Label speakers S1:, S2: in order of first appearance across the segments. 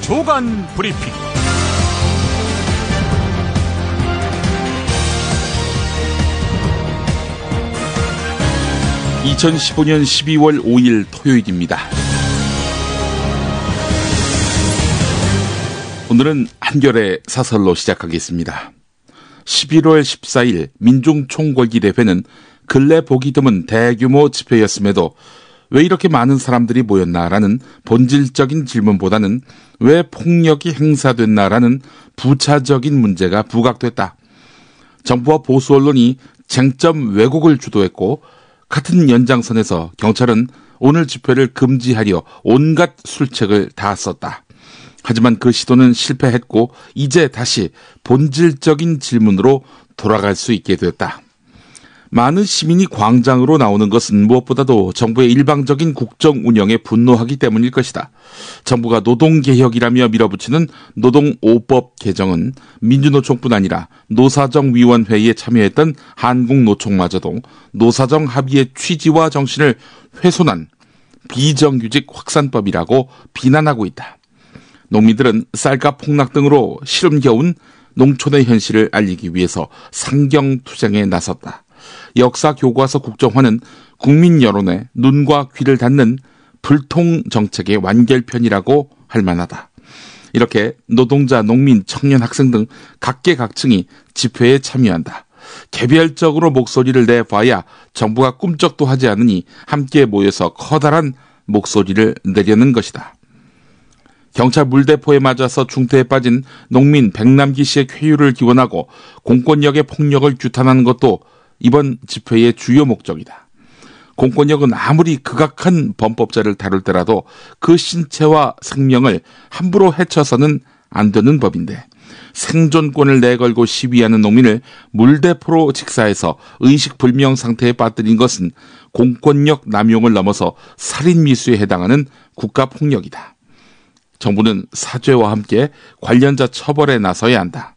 S1: 조간 브리핑. (2015년 12월 5일) 토요일입니다. 오늘은 한겨레 사설로 시작하겠습니다. 11월 14일 민중총궐기대회는 근래 보기 드문 대규모 집회였음에도 왜 이렇게 많은 사람들이 모였나라는 본질적인 질문보다는 왜 폭력이 행사됐나라는 부차적인 문제가 부각됐다. 정부와 보수 언론이 쟁점 왜곡을 주도했고, 같은 연장선에서 경찰은 오늘 집회를 금지하려 온갖 술책을 다 썼다. 하지만 그 시도는 실패했고 이제 다시 본질적인 질문으로 돌아갈 수 있게 됐다. 많은 시민이 광장으로 나오는 것은 무엇보다도 정부의 일방적인 국정 운영에 분노하기 때문일 것이다. 정부가 노동개혁이라며 밀어붙이는 노동 5법 개정은 민주노총뿐 아니라 노사정위원회에 참여했던 한국노총마저도 노사정 합의의 취지와 정신을 훼손한 비정규직 확산법이라고 비난하고 있다. 농민들은 쌀값 폭락 등으로 시름겨운 농촌의 현실을 알리기 위해서 상경투쟁에 나섰다. 역사 교과서 국정화는 국민 여론에 눈과 귀를 닫는 불통 정책의 완결편이라고 할 만하다. 이렇게 노동자, 농민, 청년, 학생 등 각계각층이 집회에 참여한다. 개별적으로 목소리를 내봐야 정부가 꿈쩍도 하지 않으니 함께 모여서 커다란 목소리를 내려는 것이다. 경찰 물대포에 맞아서 중태에 빠진 농민 백남기 씨의 쾌유를 기원하고 공권력의 폭력을 규탄하는 것도 이번 집회의 주요 목적이다. 공권력은 아무리 극악한 범법자를 다룰 때라도 그 신체와 생명을 함부로 해쳐서는 안 되는 법인데, 생존권을 내걸고 시위하는 농민을 물대포로 직사해서 의식불명 상태에 빠뜨린 것은 공권력 남용을 넘어서 살인미수에 해당하는 국가폭력이다. 정부는 사죄와 함께 관련자 처벌에 나서야 한다.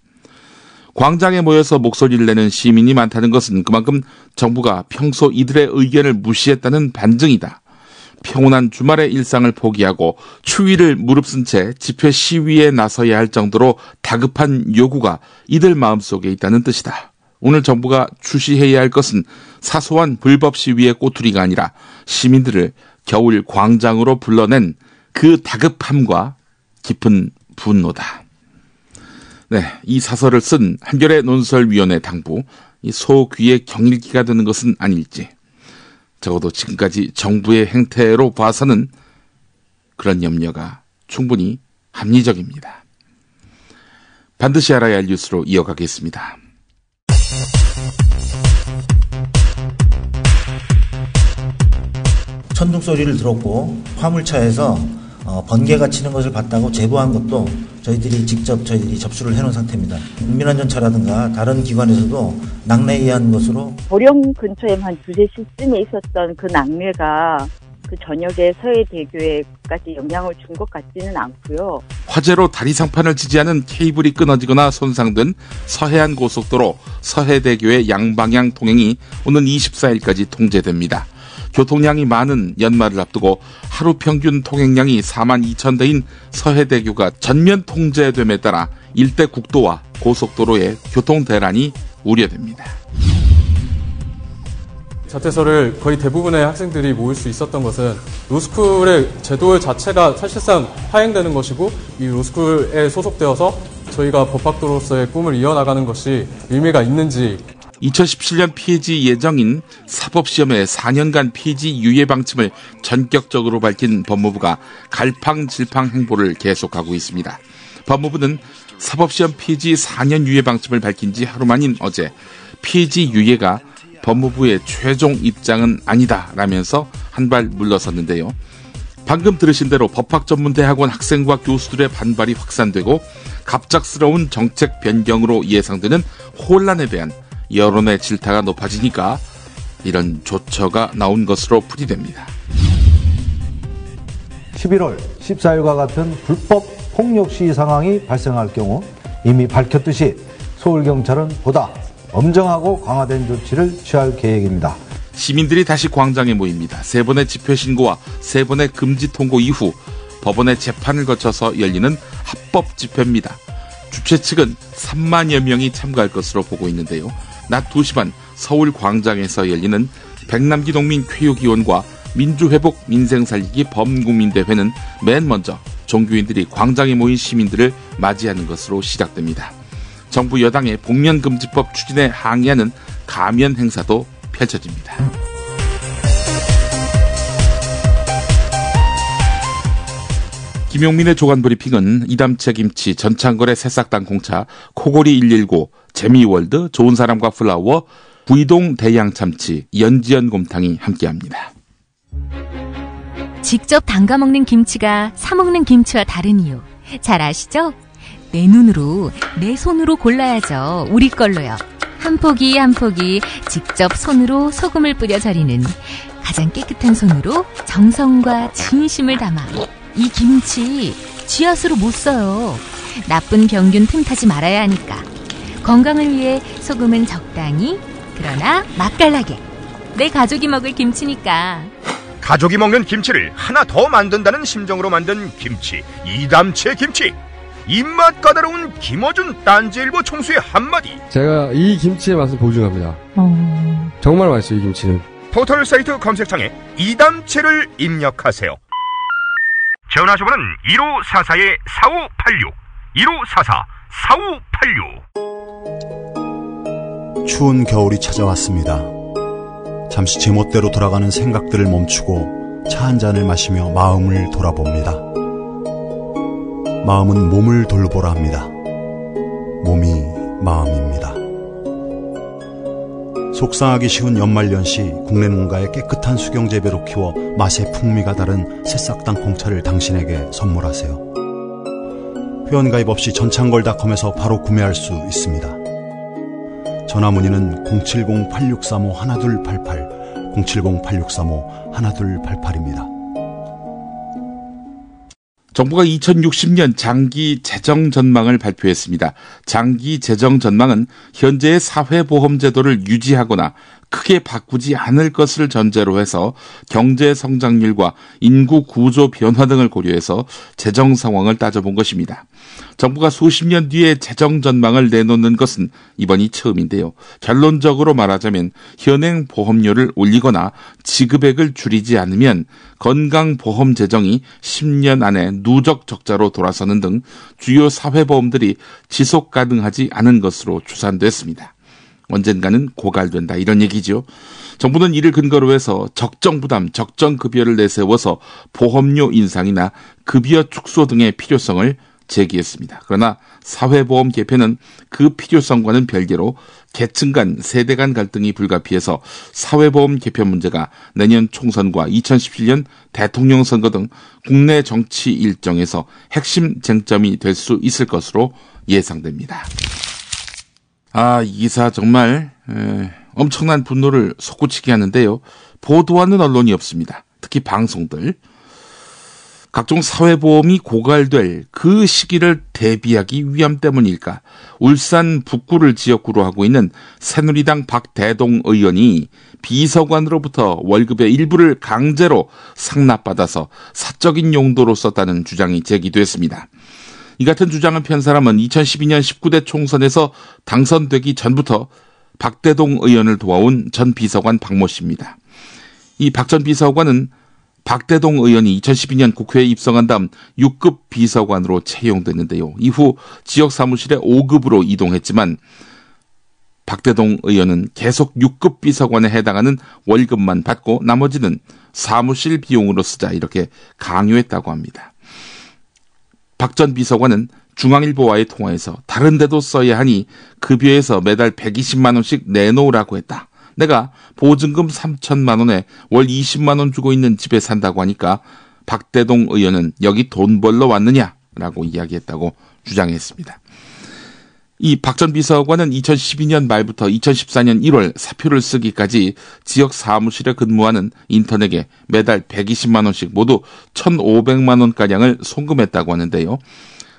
S1: 광장에 모여서 목소리를 내는 시민이 많다는 것은 그만큼 정부가 평소 이들의 의견을 무시했다는 반증이다. 평온한 주말의 일상을 포기하고 추위를 무릅쓴 채 집회 시위에 나서야 할 정도로 다급한 요구가 이들 마음속에 있다는 뜻이다. 오늘 정부가 주시해야 할 것은 사소한 불법 시위의 꼬투리가 아니라 시민들을 겨울 광장으로 불러낸 그 다급함과 깊은 분노다. 네, 이 사설을 쓴 한겨레 논설위원회 당부, 이 소귀의 경일기가 되는 것은 아닐지, 적어도 지금까지 정부의 행태로 봐서는 그런 염려가 충분히 합리적입니다. 반드시 알아야 할 뉴스로 이어가겠습니다.
S2: 천둥 소리를 들었고 화물차에서 번개가 치는 것을 봤다고 제보한 것도 저희들이 접수를 해놓은 상태입니다. 국민안전처라든가 다른 기관에서도 낙뢰에 의한 것으로
S3: 보령 근처에 한 2-3시쯤에 있었던 그 낙뢰가 그 저녁에 서해대교에까지 영향을 준 것 같지는 않고요.
S1: 화재로 다리 상판을 지지하는 케이블이 끊어지거나 손상된 서해안 고속도로 서해대교의 양방향 통행이 오는 24일까지 통제됩니다. 교통량이 많은 연말을 앞두고 하루 평균 통행량이 42,000대인 서해대교가 전면 통제됨에 따라 일대 국도와 고속도로의 교통 대란이 우려됩니다.
S4: 자퇴서를 거의 대부분의 학생들이 모일 수 있었던 것은 로스쿨의 제도 자체가 사실상 파행되는 것이고, 이 로스쿨에 소속되어서 저희가 법학도로서의 꿈을 이어나가는 것이 의미가 있는지,
S1: 2017년 폐지 예정인 사법시험의 4년간 폐지 유예 방침을 전격적으로 밝힌 법무부가 갈팡질팡 행보를 계속하고 있습니다. 법무부는 사법시험 폐지 4년 유예 방침을 밝힌 지 하루 만인 어제 폐지 유예가 법무부의 최종 입장은 아니다라면서 한 발 물러섰는데요. 방금 들으신 대로 법학전문대학원 학생과 교수들의 반발이 확산되고 갑작스러운 정책 변경으로 예상되는 혼란에 대한 여론의 질타가 높아지니까 이런 조처가 나온 것으로 풀이됩니다.
S5: 11월 14일과 같은 불법 폭력 시위 상황이 발생할 경우 이미 밝혔듯이 서울경찰은 보다 엄정하고 강화된 조치를 취할 계획입니다.
S1: 시민들이 다시 광장에 모입니다. 3번의 집회 신고와 3번의 금지 통고 이후 법원의 재판을 거쳐서 열리는 합법 집회입니다. 주최 측은 3만여 명이 참가할 것으로 보고 있는데요. 낮 2시 반 서울 광장에서 열리는 백남기 농민 쾌유기원과 민주회복 민생살리기 범국민대회는 맨 먼저 종교인들이 광장에 모인 시민들을 맞이하는 것으로 시작됩니다. 정부 여당의 복면금지법 추진에 항의하는 가면 행사도 펼쳐집니다. 김용민의 조간브리핑은 이담채 김치, 전창걸의 새싹당 공차, 코골이 119, 재미월드, 좋은 사람과 플라워, 구이동 대양참치, 연지연 곰탕이 함께합니다.
S6: 직접 담가 먹는 김치가 사 먹는 김치와 다른 이유 잘 아시죠? 내 눈으로, 내 손으로 골라야죠. 우리 걸로요. 한 포기 한 포기 직접 손으로 소금을 뿌려 절이는 가장 깨끗한 손으로 정성과 진심을 담아 이 김치 쥐앗으로 못 써요. 나쁜 병균 틈타지 말아야 하니까. 건강을 위해 소금은 적당히, 그러나 맛깔나게. 내 가족이 먹을 김치니까.
S7: 가족이 먹는 김치를 하나 더 만든다는 심정으로 만든 김치, 이담채 김치. 입맛 까다로운 김어준 딴지일보 총수의 한마디.
S8: 제가 이 김치의 맛을 보증합니다. 정말 맛있어요, 이 김치는.
S7: 포털사이트 검색창에 이담채를 입력하세요. 전화주문은 1544-4586, 1544-4586.
S9: 추운 겨울이 찾아왔습니다. 잠시 제멋대로 돌아가는 생각들을 멈추고 차 한 잔을 마시며 마음을 돌아봅니다. 마음은 몸을 돌보라 합니다. 몸이 마음입니다. 속상하기 쉬운 연말연시 국내 농가의 깨끗한 수경재배로 키워 맛의 풍미가 다른 새싹당 콩차를 당신에게 선물하세요. 회원가입 없이 전창걸닷컴에서 바로 구매할 수 있습니다. 전화문의는 070-8635-1288, 070-8635-1288입니다.
S1: 정부가 2060년 장기 재정 전망을 발표했습니다. 장기 재정 전망은 현재의 사회보험제도를 유지하거나 크게 바꾸지 않을 것을 전제로 해서 경제 성장률과 인구 구조 변화 등을 고려해서 재정 상황을 따져본 것입니다. 정부가 수십 년 뒤에 재정 전망을 내놓는 것은 이번이 처음인데요. 결론적으로 말하자면 현행 보험료를 올리거나 지급액을 줄이지 않으면 건강보험 재정이 10년 안에 누적 적자로 돌아서는 등 주요 사회보험들이 지속 가능하지 않은 것으로 추산됐습니다. 언젠가는 고갈된다 이런 얘기죠. 정부는 이를 근거로 해서 적정부담, 적정급여를 내세워서 보험료 인상이나 급여 축소 등의 필요성을 제기했습니다. 그러나 사회보험 개편은 그 필요성과는 별개로 계층 간, 세대 간 갈등이 불가피해서 사회보험 개편 문제가 내년 총선과 2017년 대통령 선거 등 국내 정치 일정에서 핵심 쟁점이 될 수 있을 것으로 예상됩니다. 이 기사 정말 엄청난 분노를 솟구치게 하는데요. 보도하는 언론이 없습니다. 특히 방송들. 각종 사회보험이 고갈될 그 시기를 대비하기 위함 때문일까? 울산 북구를 지역구로 하고 있는 새누리당 박대동 의원이 비서관으로부터 월급의 일부를 강제로 상납받아서 사적인 용도로 썼다는 주장이 제기됐습니다. 이 같은 주장을 편 사람은 2012년 19대 총선에서 당선되기 전부터 박대동 의원을 도와온 전 비서관 박모 씨입니다. 이 박 전 비서관은 박대동 의원이 2012년 국회에 입성한 다음 6급 비서관으로 채용됐는데요. 이후 지역 사무실에 5급으로 이동했지만 박대동 의원은 계속 6급 비서관에 해당하는 월급만 받고 나머지는 사무실 비용으로 쓰자 이렇게 강요했다고 합니다. 박 전 비서관은 중앙일보와의 통화에서 다른 데도 써야 하니 급여에서 매달 120만 원씩 내놓으라고 했다. 내가 보증금 3천만 원에 월 20만 원 주고 있는 집에 산다고 하니까 박대동 의원은 여기 돈 벌러 왔느냐라고 이야기했다고 주장했습니다. 이 박 전 비서관은 2012년 말부터 2014년 1월 사표를 쓰기까지 지역 사무실에 근무하는 인턴에게 매달 120만 원씩 모두 1,500만 원가량을 송금했다고 하는데요.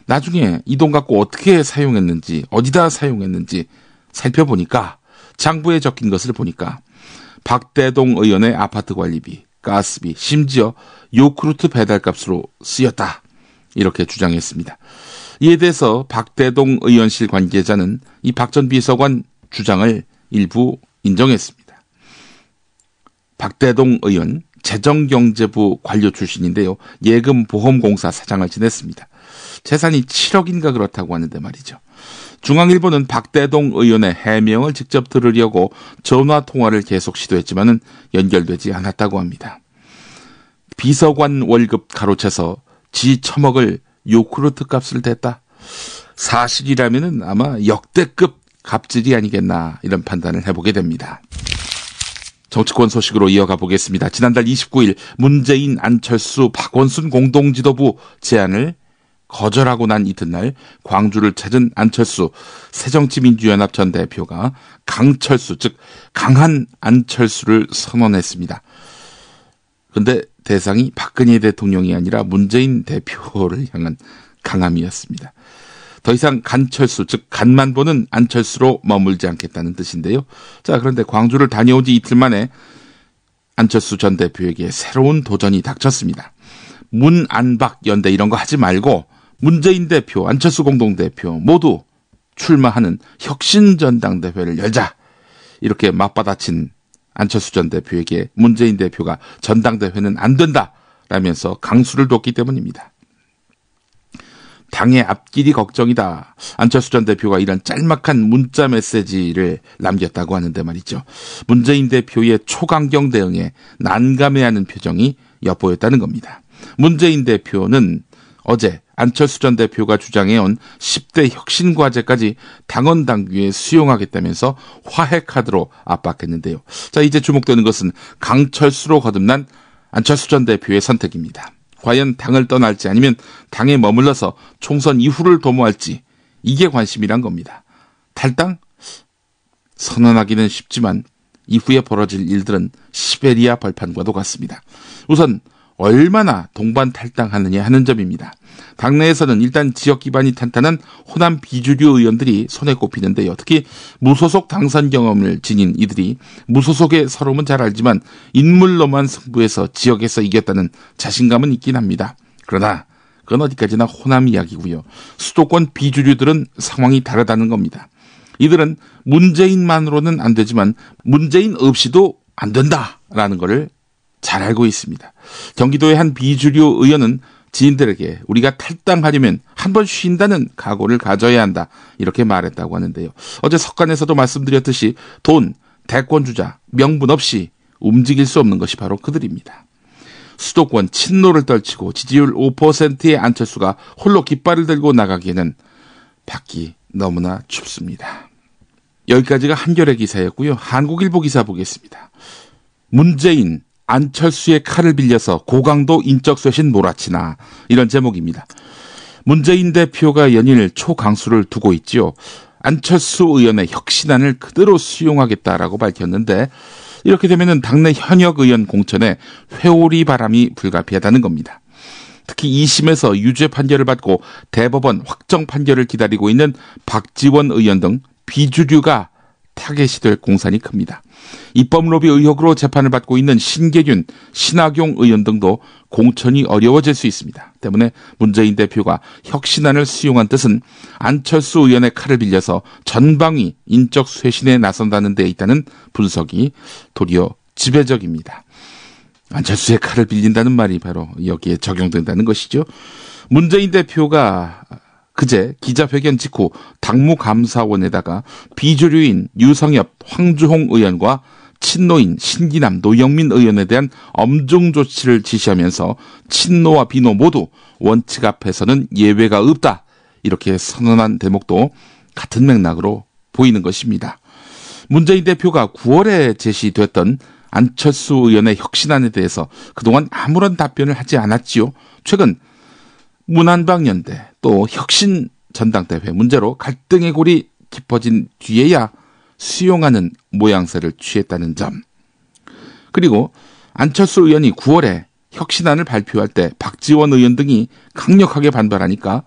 S1: 나중에 이 돈 갖고 어떻게 사용했는지, 어디다 사용했는지 살펴보니까 장부에 적힌 것을 보니까 박대동 의원의 아파트 관리비, 가스비, 심지어 요크루트 배달값으로 쓰였다. 이렇게 주장했습니다. 이에 대해서 박대동 의원실 관계자는 이 박 전 비서관 주장을 일부 인정했습니다. 박대동 의원 재정경제부 관료 출신인데요. 예금보험공사 사장을 지냈습니다. 재산이 7억인가 그렇다고 하는데 말이죠. 중앙일보는 박대동 의원의 해명을 직접 들으려고 전화통화를 계속 시도했지만 연결되지 않았다고 합니다. 비서관 월급 가로채서 지 처먹을 요크루트 값을 댔다. 사실이라면 아마 역대급 갑질이 아니겠나 이런 판단을 해보게 됩니다. 정치권 소식으로 이어가 보겠습니다. 지난달 29일 문재인, 안철수, 박원순 공동지도부 제안을 거절하고 난 이튿날 광주를 찾은 안철수 새정치민주연합 전 대표가 강철수, 즉 강한 안철수를 선언했습니다. 그런데 대상이 박근혜 대통령이 아니라 문재인 대표를 향한 강함이었습니다. 더 이상 간철수, 즉 간만 보는 안철수로 머물지 않겠다는 뜻인데요. 자, 그런데 광주를 다녀온 지 이틀 만에 안철수 전 대표에게 새로운 도전이 닥쳤습니다. 문안박 연대 이런 거 하지 말고 문재인 대표, 안철수 공동대표 모두 출마하는 혁신전당대회를 열자. 이렇게 맞받아친 안철수 전 대표에게 문재인 대표가 전당대회는 안 된다라면서 강수를 뒀기 때문입니다. 당의 앞길이 걱정이다. 안철수 전 대표가 이런 짤막한 문자 메시지를 남겼다고 하는데 말이죠. 문재인 대표의 초강경 대응에 난감해하는 표정이 엿보였다는 겁니다. 문재인 대표는 어제 안철수 전 대표가 주장해온 10대 혁신과제까지 당원 당규에 수용하겠다면서 화해 카드로 압박했는데요. 자, 이제 주목되는 것은 강철수로 거듭난 안철수 전 대표의 선택입니다. 과연 당을 떠날지 아니면 당에 머물러서 총선 이후를 도모할지 이게 관심이란 겁니다. 탈당? 선언하기는 쉽지만 이후에 벌어질 일들은 시베리아 벌판과도 같습니다. 우선 얼마나 동반 탈당하느냐 하는 점입니다. 당내에서는 일단 지역 기반이 탄탄한 호남 비주류 의원들이 손에 꼽히는데요. 특히 무소속 당선 경험을 지닌 이들이 무소속의 서러움은 잘 알지만 인물로만 승부해서 지역에서 이겼다는 자신감은 있긴 합니다. 그러나 그건 어디까지나 호남 이야기고요. 수도권 비주류들은 상황이 다르다는 겁니다. 이들은 문재인만으로는 안 되지만 문재인 없이도 안 된다라는 것을 잘 알고 있습니다. 경기도의 한 비주류 의원은 지인들에게 우리가 탈당하려면 한 번 쉰다는 각오를 가져야 한다 이렇게 말했다고 하는데요. 어제 석간에서도 말씀드렸듯이 돈, 대권주자, 명분 없이 움직일 수 없는 것이 바로 그들입니다. 수도권 친노를 떨치고 지지율 5%의 안철수가 홀로 깃발을 들고 나가기에는 밖이 너무나 춥습니다. 여기까지가 한겨레 기사였고요. 한국일보 기사 보겠습니다. 문재인, 안철수의 칼을 빌려서 고강도 인적 쇄신 몰아치나 이런 제목입니다. 문재인 대표가 연일 초강수를 두고 있지요. 안철수 의원의 혁신안을 그대로 수용하겠다라고 밝혔는데 이렇게 되면 당내 현역 의원 공천에 회오리 바람이 불가피하다는 겁니다. 특히 2심에서 유죄 판결을 받고 대법원 확정 판결을 기다리고 있는 박지원 의원 등 비주류가 타겟이 될 공산이 큽니다. 입법 로비 의혹으로 재판을 받고 있는 신계균, 신학용 의원 등도 공천이 어려워질 수 있습니다. 때문에 문재인 대표가 혁신안을 수용한 뜻은 안철수 의원의 칼을 빌려서 전방위 인적 쇄신에 나선다는 데 있다는 분석이 도리어 지배적입니다. 안철수의 칼을 빌린다는 말이 바로 여기에 적용된다는 것이죠. 문재인 대표가 그제 기자회견 직후 당무감사원에다가 비주류인 유성엽, 황주홍 의원과 친노인 신기남, 노영민 의원에 대한 엄중 조치를 지시하면서 친노와 비노 모두 원칙 앞에서는 예외가 없다. 이렇게 선언한 대목도 같은 맥락으로 보이는 것입니다. 문재인 대표가 9월에 제시됐던 안철수 의원의 혁신안에 대해서 그동안 아무런 답변을 하지 않았지요. 최근 문안박연대 또 혁신 전당대회 문제로 갈등의 골이 깊어진 뒤에야 수용하는 모양새를 취했다는 점. 그리고 안철수 의원이 9월에 혁신안을 발표할 때 박지원 의원 등이 강력하게 반발하니까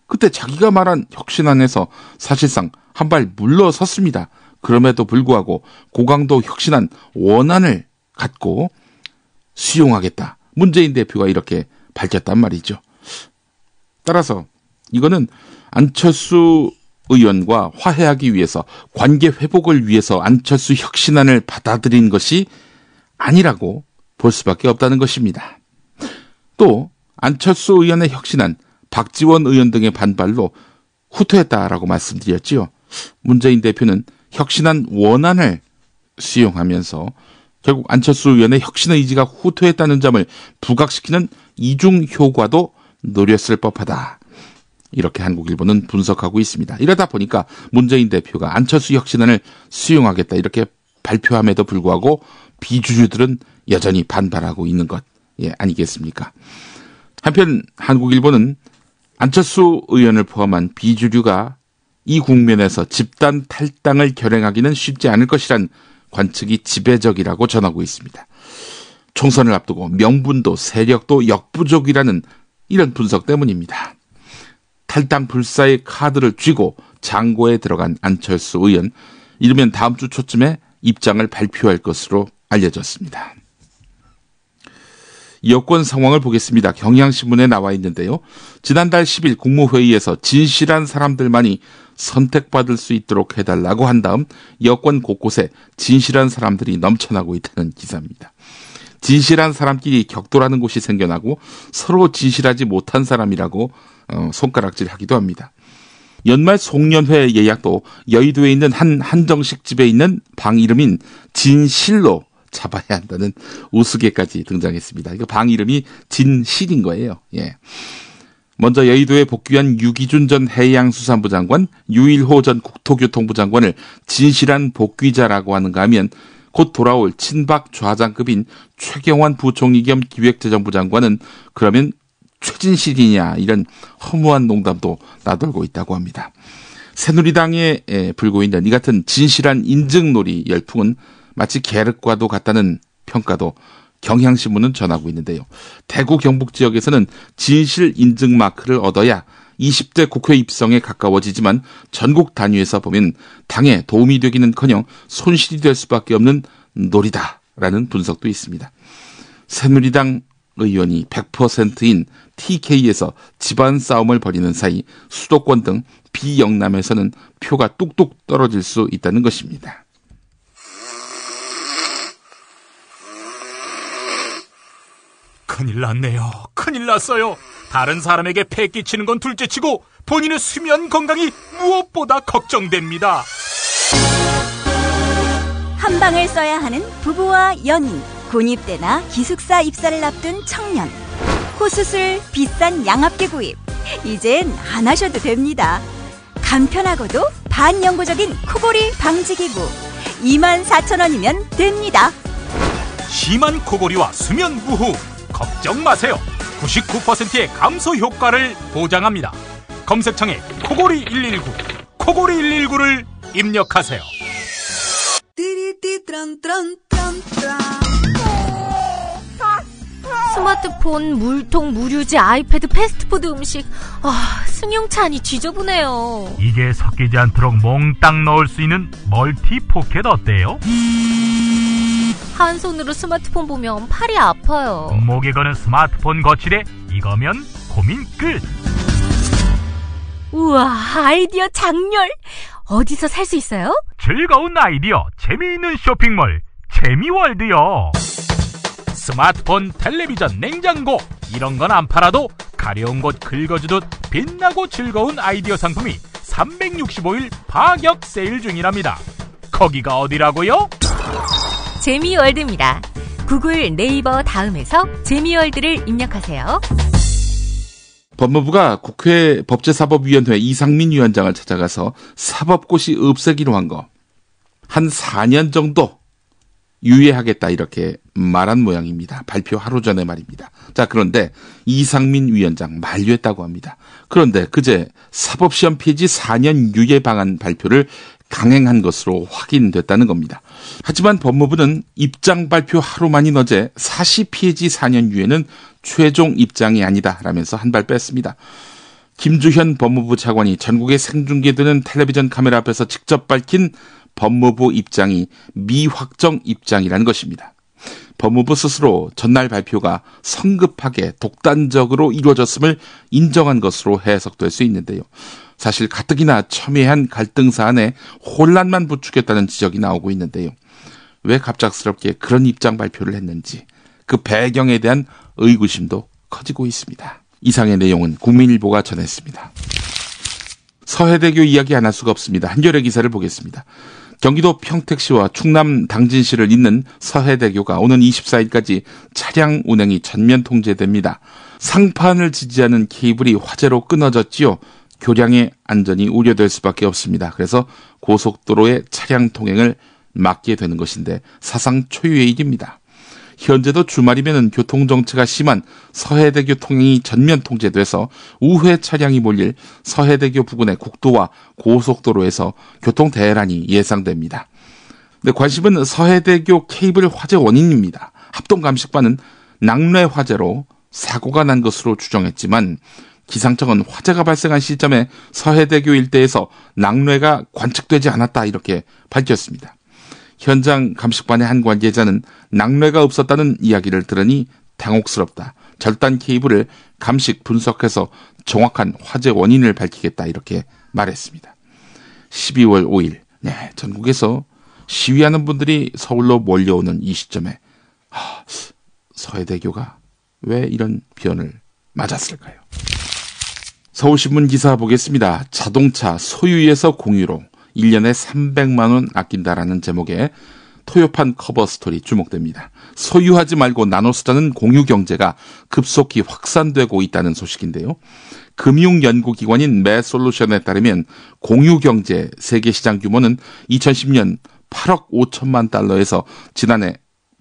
S1: 그때 자기가 말한 혁신안에서 사실상 한 발 물러섰습니다. 그럼에도 불구하고 고강도 혁신안 원안을 갖고 수용하겠다. 문재인 대표가 이렇게 밝혔단 말이죠. 따라서 이거는 안철수 의원과 화해하기 위해서, 관계 회복을 위해서 안철수 혁신안을 받아들인 것이 아니라고 볼 수밖에 없다는 것입니다. 또 안철수 의원의 혁신안, 박지원 의원 등의 반발로 후퇴했다라고 말씀드렸지요. 문재인 대표는 혁신안 원안을 수용하면서 결국 안철수 의원의 혁신 의지가 후퇴했다는 점을 부각시키는 이중 효과도 노렸을 법하다. 이렇게 한국일보는 분석하고 있습니다. 이러다 보니까 문재인 대표가 안철수 혁신안을 수용하겠다 이렇게 발표함에도 불구하고 비주류들은 여전히 반발하고 있는 것 아니겠습니까? 한편 한국일보는 안철수 의원을 포함한 비주류가 이 국면에서 집단 탈당을 결행하기는 쉽지 않을 것이란 관측이 지배적이라고 전하고 있습니다. 총선을 앞두고 명분도 세력도 역부족이라는 이런 분석 때문입니다. 탈당 불사의 카드를 쥐고 장고에 들어간 안철수 의원, 이르면 다음 주 초쯤에 입장을 발표할 것으로 알려졌습니다. 여권 상황을 보겠습니다. 경향신문에 나와 있는데요. 지난달 10일 국무회의에서 진실한 사람들만이 선택받을 수 있도록 해달라고 한 다음 여권 곳곳에 진실한 사람들이 넘쳐나고 있다는 기사입니다. 진실한 사람끼리 격돌하는 곳이 생겨나고 서로 진실하지 못한 사람이라고 손가락질하기도 합니다. 연말 송년회 예약도 여의도에 있는 한 한정식 집에 있는 방 이름인 진실로 잡아야 한다는 우스개까지 등장했습니다. 이거 방 이름이 진실인 거예요. 먼저 여의도에 복귀한 유기준 전 해양수산부 장관, 유일호 전 국토교통부 장관을 진실한 복귀자라고 하는가 하면 곧 돌아올 친박 좌장급인 최경환 부총리 겸 기획재정부 장관은 그러면 최진실이냐, 이런 허무한 농담도 나돌고 있다고 합니다. 새누리당에 불고 있는 이 같은 진실한 인증놀이 열풍은 마치 계륵과도 같다는 평가도 경향신문은 전하고 있는데요. 대구 경북 지역에서는 진실 인증 마크를 얻어야 20대 국회 입성에 가까워지지만 전국 단위에서 보면 당에 도움이 되기는커녕 손실이 될 수밖에 없는 놀이다라는 분석도 있습니다. 새누리당 의원이 100%인 TK에서 집안 싸움을 벌이는 사이 수도권 등 비영남에서는 표가 뚝뚝 떨어질 수 있다는 것입니다.
S7: 큰일 났네요. 큰일 났어요. 다른 사람에게 폐 끼치는 건 둘째치고 본인의 수면 건강이 무엇보다 걱정됩니다.
S10: 한 방을 써야 하는 부부와 연인, 군입대나 기숙사 입사를 앞둔 청년, 코수술, 비싼 양압기 구입, 이젠 안 하셔도 됩니다. 간편하고도 반영구적인 코골이 방지기구 24,000원이면 됩니다.
S7: 심한 코골이와 수면 무호 걱정 마세요. 99%의 감소 효과를 보장합니다. 검색창에 코골이 119, 코골이 119를 입력하세요.
S6: 스마트폰, 물통, 무료지, 아이패드, 패스트푸드 음식. 승용차니 지저분해요.
S7: 이게 섞이지 않도록 몽땅 넣을 수 있는 멀티 포켓 어때요?
S6: 한 손으로 스마트폰 보면 팔이 아파요.
S7: 목에 거는 스마트폰 거치대, 이거면 고민 끝.
S6: 우와, 아이디어 장렬. 어디서 살 수 있어요?
S7: 즐거운 아이디어, 재미있는 쇼핑몰 재미월드요. 스마트폰, 텔레비전, 냉장고 이런 건 안 팔아도 가려운 곳 긁어주듯 빛나고 즐거운 아이디어 상품이 365일 파격 세일 중이랍니다. 거기가 어디라고요?
S6: 재미월드입니다. 구글, 네이버 다음에서 재미월드를 입력하세요.
S1: 법무부가 국회 법제사법위원회 이상민 위원장을 찾아가서 사법고시 없애기로 한 거 한 4년 정도 유예하겠다 이렇게 말한 모양입니다. 발표 하루 전에 말입니다. 자, 그런데 이상민 위원장 만류했다고 합니다. 그런데 그제 사법시험 폐지 4년 유예 방안 발표를 강행한 것으로 확인됐다는 겁니다. 하지만 법무부는 입장 발표 하루 만인 어제 사시 폐지 4년 유예는 최종 입장이 아니다라면서 한 발 뺐습니다. 김주현 법무부 차관이 전국에 생중계되는 텔레비전 카메라 앞에서 직접 밝힌 법무부 입장이 미확정 입장이라는 것입니다. 법무부 스스로 전날 발표가 성급하게 독단적으로 이루어졌음을 인정한 것으로 해석될 수 있는데요. 사실 가뜩이나 첨예한 갈등 사안에 혼란만 부추겼다는 지적이 나오고 있는데요. 왜 갑작스럽게 그런 입장 발표를 했는지 그 배경에 대한 의구심도 커지고 있습니다. 이상의 내용은 국민일보가 전했습니다. 서해대교 이야기 안 할 수가 없습니다. 한겨레 기사를 보겠습니다. 경기도 평택시와 충남 당진시를 잇는 서해대교가 오는 24일까지 차량 운행이 전면 통제됩니다. 상판을 지지하는 케이블이 화재로 끊어졌지요. 교량의 안전이 우려될 수밖에 없습니다. 그래서 고속도로의 차량 통행을 막게 되는 것인데 사상 초유의 일입니다. 현재도 주말이면 교통정체가 심한 서해대교 통행이 전면 통제돼서 우회 차량이 몰릴 서해대교 부근의 국도와 고속도로에서 교통 대란이 예상됩니다. 근데 관심은 서해대교 케이블 화재 원인입니다. 합동감식반은 낙뢰 화재로 사고가 난 것으로 추정했지만 기상청은 화재가 발생한 시점에 서해대교 일대에서 낙뢰가 관측되지 않았다 이렇게 밝혔습니다. 현장 감식반의 한 관계자는 낙뢰가 없었다는 이야기를 들으니 당혹스럽다. 절단 케이블을 감식 분석해서 정확한 화재 원인을 밝히겠다 이렇게 말했습니다. 12월 5일 전국에서 시위하는 분들이 서울로 몰려오는 이 시점에 서해대교가 왜 이런 비연을 맞았을까요? 서울신문 기사 보겠습니다. 자동차 소유에서 공유로 1년에 300만 원 아낀다라는 제목의 토요판 커버 스토리 주목됩니다. 소유하지 말고 나눠 쓰자는 공유 경제가 급속히 확산되고 있다는 소식인데요. 금융연구기관인 매솔루션에 따르면 공유 경제 세계 시장 규모는 2010년 8억 5천만 달러에서 지난해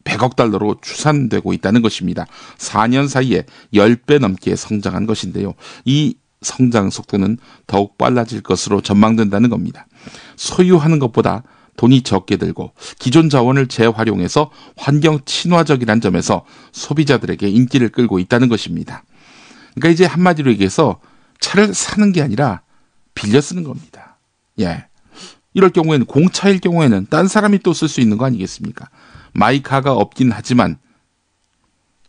S1: 100억 달러로 추산되고 있다는 것입니다. 4년 사이에 10배 넘게 성장한 것인데요. 이 성장 속도는 더욱 빨라질 것으로 전망된다는 겁니다. 소유하는 것보다 돈이 적게 들고 기존 자원을 재활용해서 환경 친화적이라는 점에서 소비자들에게 인기를 끌고 있다는 것입니다. 그러니까 이제 한마디로 얘기해서 차를 사는 게 아니라 빌려 쓰는 겁니다. 이럴 경우에는 공차일 경우에는 딴 사람이 또 쓸 수 있는 거 아니겠습니까? 마이카가 없긴 하지만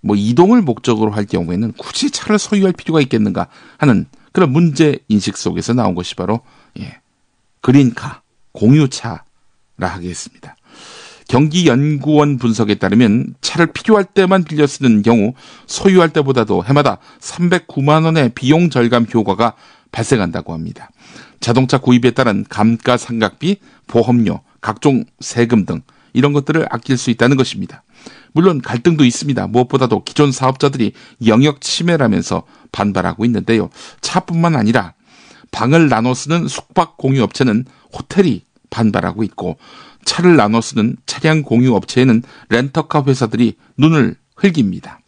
S1: 이동을 목적으로 할 경우에는 굳이 차를 소유할 필요가 있겠는가 하는 그런 문제 인식 속에서 나온 것이 바로 그린카, 공유차라 하겠습니다. 경기연구원 분석에 따르면 차를 필요할 때만 빌려 쓰는 경우 소유할 때보다도 해마다 309만 원의 비용 절감 효과가 발생한다고 합니다. 자동차 구입에 따른 감가상각비, 보험료, 각종 세금 등 이런 것들을 아낄 수 있다는 것입니다. 물론 갈등도 있습니다. 무엇보다도 기존 사업자들이 영역 침해라면서 반발하고 있는데요. 차뿐만 아니라 방을 나눠 쓰는 숙박 공유 업체는 호텔이 반발하고 있고 차를 나눠 쓰는 차량 공유 업체에는 렌터카 회사들이 눈을 흘깁니다.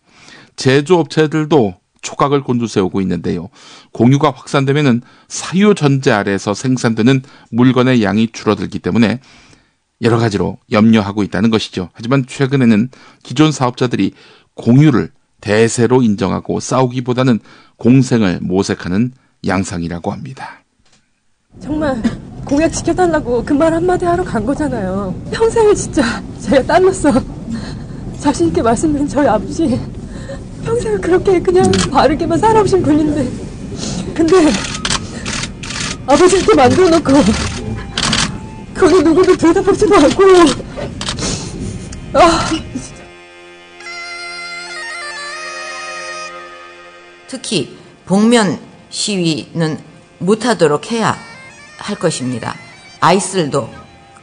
S1: 제조업체들도 촉각을 곤두세우고 있는데요. 공유가 확산되면 사유 전제 아래에서 생산되는 물건의 양이 줄어들기 때문에 여러 가지로 염려하고 있다는 것이죠. 하지만 최근에는 기존 사업자들이 공유를 대세로 인정하고 싸우기보다는 공생을 모색하는 양상이라고 합니다.
S11: 정말 공약 지켜달라고 그 말 한마디 하러 간 거잖아요. 평생을 진짜 제가 땀났어. 자신 있게 말씀드린 저희 아버지 평생을 그렇게 그냥 바르게만 살아오신 분인데 근데 아버지한테 만들어놓고 거기 누구도 대답하지도 않고
S12: 특히 복면 시위는 못하도록 해야 할 것입니다. 아이슬도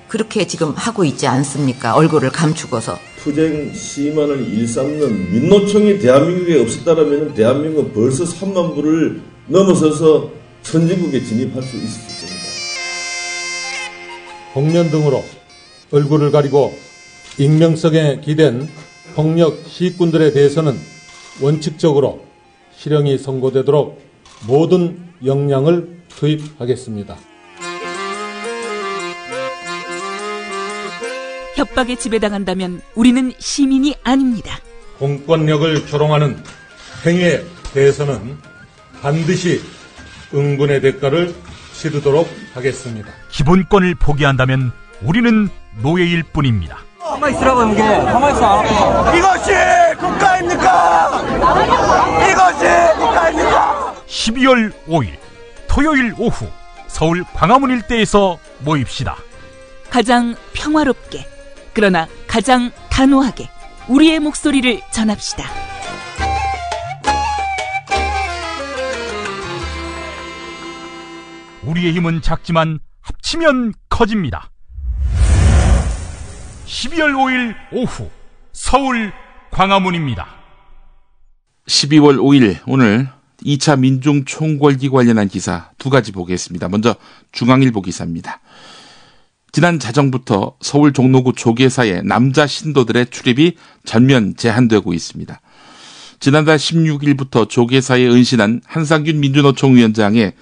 S12: 그렇게 지금 하고 있지 않습니까? 얼굴을 감추고서.
S13: 투쟁 시위만을 일삼는 민노총이 대한민국에 없었다면 대한민국은 벌써 3만 부를 넘어서서 선진국에 진입할 수 있었을 겁니다.
S14: 복면 등으로 얼굴을 가리고 익명성에 기댄 폭력 시위꾼들에 대해서는 원칙적으로 실형이 선고되도록 모든 역량을 투입하겠습니다.
S15: 협박에 지배당한다면 우리는 시민이 아닙니다.
S14: 공권력을 조롱하는 행위에 대해서는 반드시 응분의 대가를 치르도록 하겠습니다.
S16: 기본권을 포기한다면 우리는 노예일 뿐입니다. 가만히 있으라고, 형님. 가만히 있어.
S17: 이것이 국가입니까? 이것이 국가입니까?
S7: 12월 5일 토요일 오후 서울 광화문 일대에서 모입시다.
S15: 가장 평화롭게, 그러나 가장 단호하게 우리의 목소리를 전합시다.
S7: 우리의 힘은 작지만 합치면 커집니다. 12월 5일 오후 서울 광화문입니다.
S1: 12월 5일 오늘 2차 민중총궐기 관련한 기사 두 가지 보겠습니다. 먼저 중앙일보 기사입니다. 지난 자정부터 서울 종로구 조계사에 남자 신도들의 출입이 전면 제한되고 있습니다. 지난달 16일부터 조계사에 은신한 한상균 민주노총 위원장의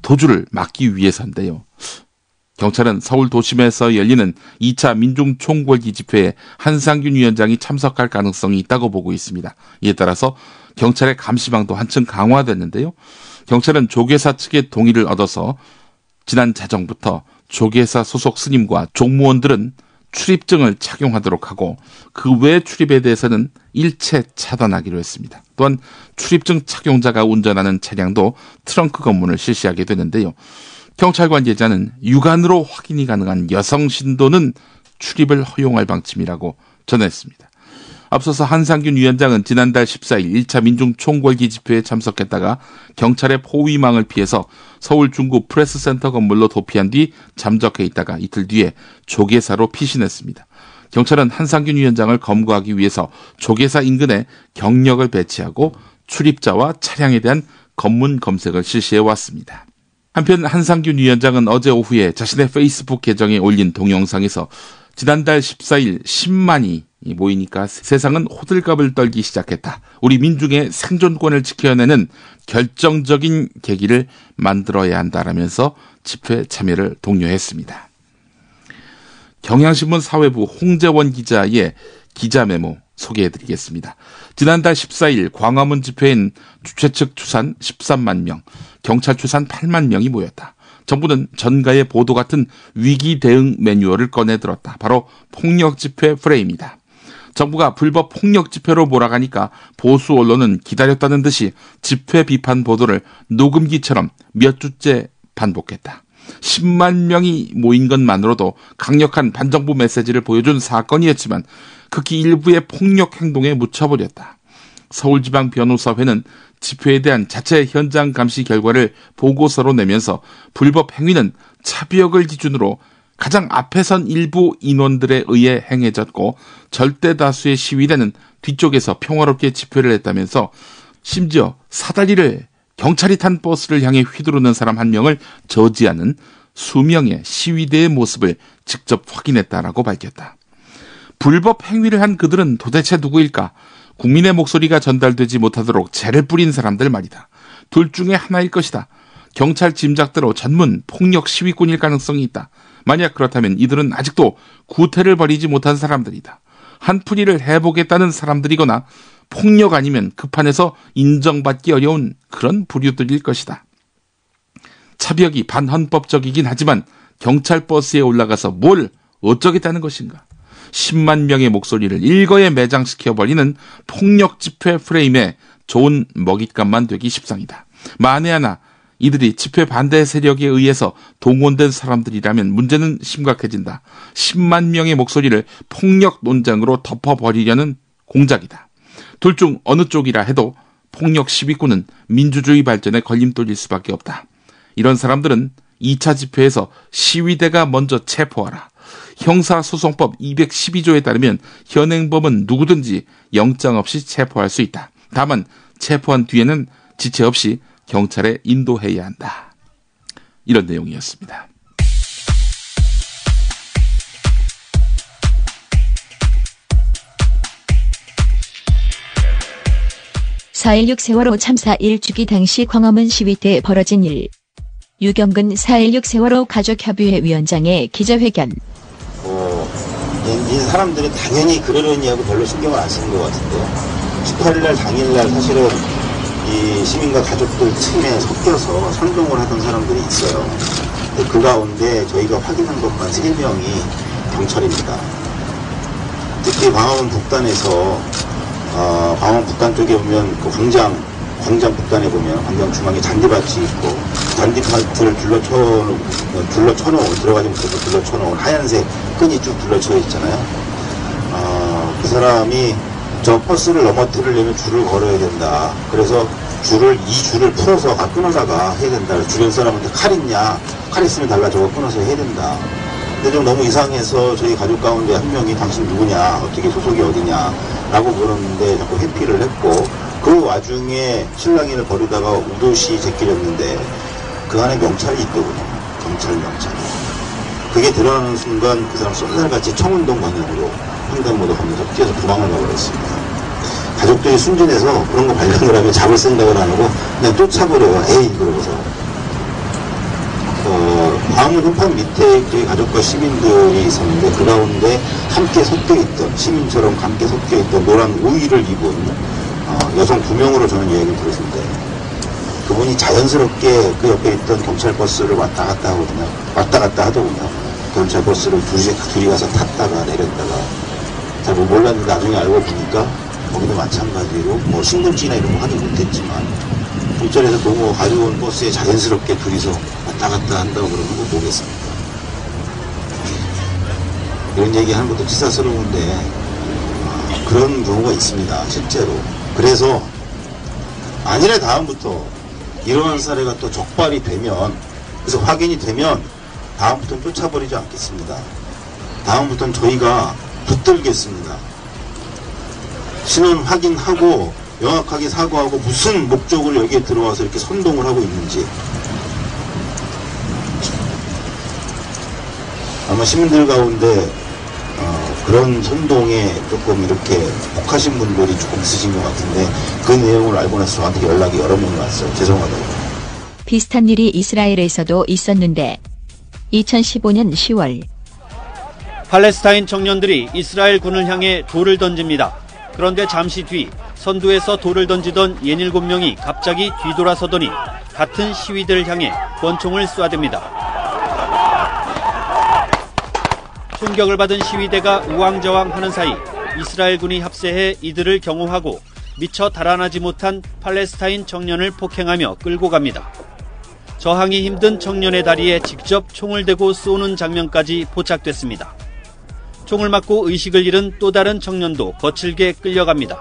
S1: 도주를 막기 위해서인데요. 경찰은 서울 도심에서 열리는 2차 민중총궐기 집회에 한상균 위원장이 참석할 가능성이 있다고 보고 있습니다. 이에 따라서 경찰의 감시망도 한층 강화됐는데요. 경찰은 조계사 측의 동의를 얻어서 지난 자정부터 조계사 소속 스님과 종무원들은 출입증을 착용하도록 하고 그 외 출입에 대해서는 일체 차단하기로 했습니다. 또한 출입증 착용자가 운전하는 차량도 트렁크 검문을 실시하게 되는데요. 경찰 관계자는 육안으로 확인이 가능한 여성 신도는 출입을 허용할 방침이라고 전했습니다. 앞서서 한상균 위원장은 지난달 14일 1차 민중총궐기 집회에 참석했다가 경찰의 포위망을 피해서 서울 중구 프레스센터 건물로 도피한 뒤 잠적해 있다가 이틀 뒤에 조계사로 피신했습니다. 경찰은 한상균 위원장을 검거하기 위해서 조계사 인근에 경력을 배치하고 출입자와 차량에 대한 검문 검색을 실시해 왔습니다. 한편 한상균 위원장은 어제 오후에 자신의 페이스북 계정에 올린 동영상에서 지난달 14일 10만이 모이니까 세상은 호들갑을 떨기 시작했다. 우리 민중의 생존권을 지켜내는 결정적인 계기를 만들어야 한다라면서 집회 참여를 독려했습니다. 경향신문 사회부 홍재원 기자의 기자 메모 소개해드리겠습니다. 지난달 14일 광화문 집회엔 주최 측 추산 13만 명, 경찰 추산 8만 명이 모였다. 정부는 전가의 보도 같은 위기 대응 매뉴얼을 꺼내들었다. 바로 폭력 집회 프레임이다. 정부가 불법 폭력 집회로 몰아가니까 보수 언론은 기다렸다는 듯이 집회 비판 보도를 녹음기처럼 몇 주째 반복했다. 10만 명이 모인 것만으로도 강력한 반정부 메시지를 보여준 사건이었지만 극히 일부의 폭력 행동에 묻혀버렸다. 서울지방변호사회는 집회에 대한 자체 현장 감시 결과를 보고서로 내면서 불법 행위는 차벽을 기준으로 가장 앞에 선 일부 인원들에 의해 행해졌고 절대 다수의 시위대는 뒤쪽에서 평화롭게 집회를 했다면서 심지어 사다리를 경찰이 탄 버스를 향해 휘두르는 사람 한 명을 저지하는 수명의 시위대의 모습을 직접 확인했다라고 밝혔다. 불법 행위를 한 그들은 도대체 누구일까? 국민의 목소리가 전달되지 못하도록 죄를 뿌린 사람들 말이다. 둘 중에 하나일 것이다. 경찰 짐작대로 전문 폭력 시위꾼일 가능성이 있다. 만약 그렇다면 이들은 아직도 구태를 벌이지 못한 사람들이다. 한풀이를 해보겠다는 사람들이거나 폭력 아니면 그 판에서 인정받기 어려운 그런 부류들일 것이다. 차벽이 반헌법적이긴 하지만 경찰 버스에 올라가서 뭘 어쩌겠다는 것인가. 10만 명의 목소리를 일거에 매장시켜버리는 폭력 집회 프레임에 좋은 먹잇감만 되기 십상이다. 만에 하나 이들이 집회 반대 세력에 의해서 동원된 사람들이라면 문제는 심각해진다. 10만 명의 목소리를 폭력 논쟁으로 덮어버리려는 공작이다. 둘 중 어느 쪽이라 해도 폭력 시위꾼은 민주주의 발전에 걸림돌일 수밖에 없다. 이런 사람들은 2차 집회에서 시위대가 먼저 체포하라. 형사소송법 212조에 따르면 현행범은 누구든지 영장 없이 체포할 수 있다. 다만 체포한 뒤에는 지체 없이 경찰에 인도해야 한다. 이런 내용이었습니다.
S18: (4.16) 세월호 참사 1주기 당시 광화문 시위 때 벌어진 일. 유경근 (4.16) 세월호 가족협의회 위원장의 기자회견.
S19: 이 사람들은 당연히 그러려니 하고 별로 신경을 안 쓰는 것 같은데요. 18일날 당일날 사실은 이 시민과 가족들 틈에 섞여서 선동을 하던 사람들이 있어요. 그 가운데 저희가 확인한 것만 3명이 경찰입니다. 특히 광화문 북단에서 광화문 북단 쪽에 보면 그 광장 북단에 보면 광장 중앙에 잔디밭이 있고 잔디밭을 둘러쳐놓은 들어가지 못해서 둘러쳐놓은 하얀색 끈이 쭉 둘러쳐 있잖아요. 그 사람이 저 버스를 넘어뜨리려면 줄을 걸어야 된다. 그래서 이 줄을 풀어서 끊어다가 해야 된다. 주변 사람한테 칼 있냐? 칼 있으면 달라. 저거 끊어서 해야 된다. 근데 좀 너무 이상해서 저희 가족 가운데 한 명이 당신 누구냐? 어떻게 소속이 어디냐? 라고 물었는데 자꾸 회피를 했고 그 와중에 실랑이를 벌이다가 우도시 제끼렸는데 그 안에 명찰이 있더군요. 경찰. 그게 드러나는 순간 그 사람 쏜살같이 청운동 방향으로 횡단보도 가면서 뛰어서 도망을 가버렸습니다. 가족들이 순진해서 그런 거 발견을 하면 잡을 생각을 안 하고 그냥 쫓아버려요. 에이 그러고서. 광화문 현판 밑에 저희 가족과 시민들이 있었는데 그 가운데 함께 섞여있던 시민처럼 함께 섞여있던 노란 우의를 입은 여성 2명으로 저는 얘기를 들었는데 그분이 자연스럽게 그 옆에 있던 경찰 버스를 왔다 갔다 하더군요. 경찰 버스를 둘이 가서 탔다가 내렸다가 잘 몰랐는데 나중에 알고 보니까 거기도 마찬가지로 뭐 신분증이나 이런 거 하지 못했지만 일전에서 너무 가져온 버스에 자연스럽게 둘이서 왔다 갔다 한다고 그러는 거 보겠습니다. 이런 얘기 하는 것도 치사스러운데 그런 경우가 있습니다. 실제로. 그래서 만일에 다음부터 이러한 사례가 또 적발이 되면 그래서 확인이 되면 다음부터는 쫓아버리지 않겠습니다. 다음부터는 저희가 붙들겠습니다. 신원 확인하고 명확하게 사과하고 무슨 목적으로 여기에 들어와서 이렇게 선동을 하고 있는지 아마 시민들 가운데 그런 선동에 조금 이렇게 혹하신 분들이 조금 있으신 것 같은데 그 내용을 알고 나서 저한테 연락이 여러 명 왔어요. 죄송하다고.
S18: 비슷한 일이 이스라엘에서도 있었는데 2015년 10월
S20: 팔레스타인 청년들이 이스라엘 군을 향해 돌을 던집니다. 그런데 잠시 뒤 선두에서 돌을 던지던 67명이 갑자기 뒤돌아서더니 같은 시위대를 향해 권총을 쏴댑니다. 총격을 받은 시위대가 우왕좌왕하는 사이 이스라엘군이 합세해 이들을 경호하고 미처 달아나지 못한 팔레스타인 청년을 폭행하며 끌고 갑니다. 저항이 힘든 청년의 다리에 직접 총을 대고 쏘는 장면까지 포착됐습니다. 총을 맞고 의식을 잃은 또 다른 청년도 거칠게 끌려갑니다.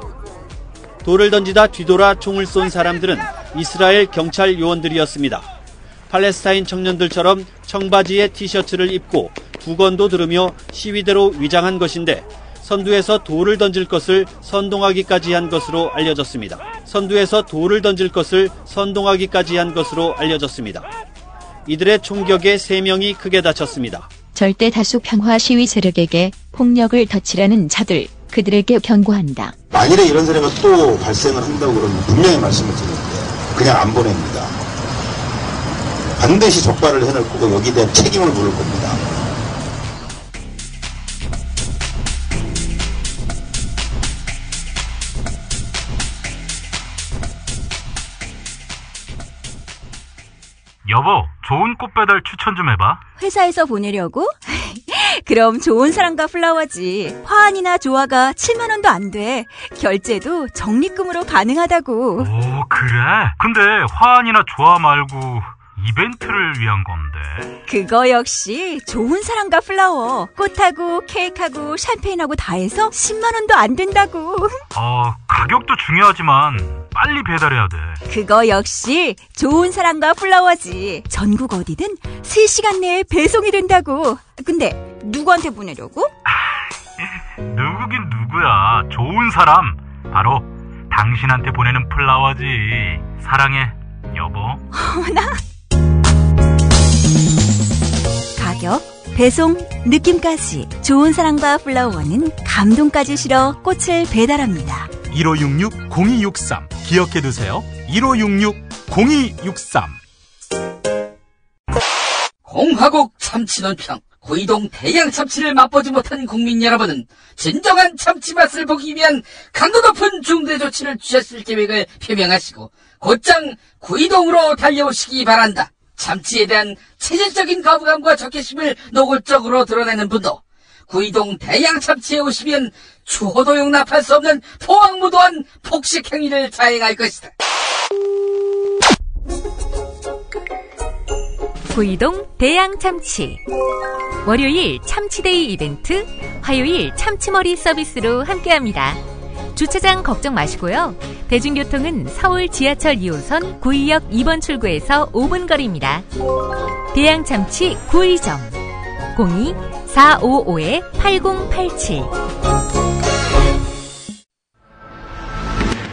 S20: 돌을 던지다 뒤돌아 총을 쏜 사람들은 이스라엘 경찰 요원들이었습니다. 팔레스타인 청년들처럼 청바지에 티셔츠를 입고 두건도 들으며 시위대로 위장한 것인데 선두에서 돌을 던질 것을 선동하기까지 한 것으로 알려졌습니다. 이들의 총격에 3명이 크게 다쳤습니다.
S18: 절대 다수 평화 시위 세력에게 폭력을 덧치라는 자들, 그들에게 경고한다.
S19: 만일에 이런 사례가 또 발생을 한다고 그러면 분명히 말씀을 드리는데 그냥 안 보냅니다. 반드시 적발을 해낼 거고 여기에 대한 책임을 물을 겁니다.
S21: 여보, 좋은 꽃 배달 추천 좀 해봐.
S10: 회사에서 보내려고? 그럼 좋은 사람과 플라워지. 화환이나 조화가 7만 원도 안 돼. 결제도 적립금으로 가능하다고.
S21: 오, 그래? 근데 화환이나 조화 말고 이벤트를 위한 건데.
S10: 그거 역시 좋은 사람과 플라워. 꽃하고 케이크하고 샴페인하고 다 해서 10만 원도 안 된다고.
S21: 가격도 중요하지만 빨리 배달해야 돼.
S10: 그거 역시 좋은 사람과 플라워지. 전국 어디든 3시간 내에 배송이 된다고. 근데 누구한테 보내려고?
S21: 누구긴 누구야. 좋은 사람. 바로 당신한테 보내는 플라워지. 사랑해, 여보.
S10: 나? 가격, 배송, 느낌까지 좋은 사랑과 플라워는 감동까지 실어 꽃을 배달합니다.
S22: 1566-0263 기억해두세요. 1566-0263
S23: 공화국 참치논평 구이동 대양 참치를 맛보지 못한 국민 여러분은 진정한 참치 맛을 보기 위한 강도 높은 중대 조치를 취하실 계획을 표명하시고 곧장 구이동으로 달려오시기 바란다. 참치에 대한 체질적인 거부감과 적개심을 노골적으로 드러내는 분도 구이동 대양참치에 오시면 추호도 용납할 수 없는 포항무도한 폭식 행위를 자행할 것이다.
S6: 구이동 대양참치. 월요일 참치데이 이벤트, 화요일 참치머리 서비스로 함께합니다. 주차장 걱정 마시고요. 대중교통은 서울 지하철 2호선 구의역 2번 출구에서 5분 거리입니다. 대양참치 구의점 02-455-8087.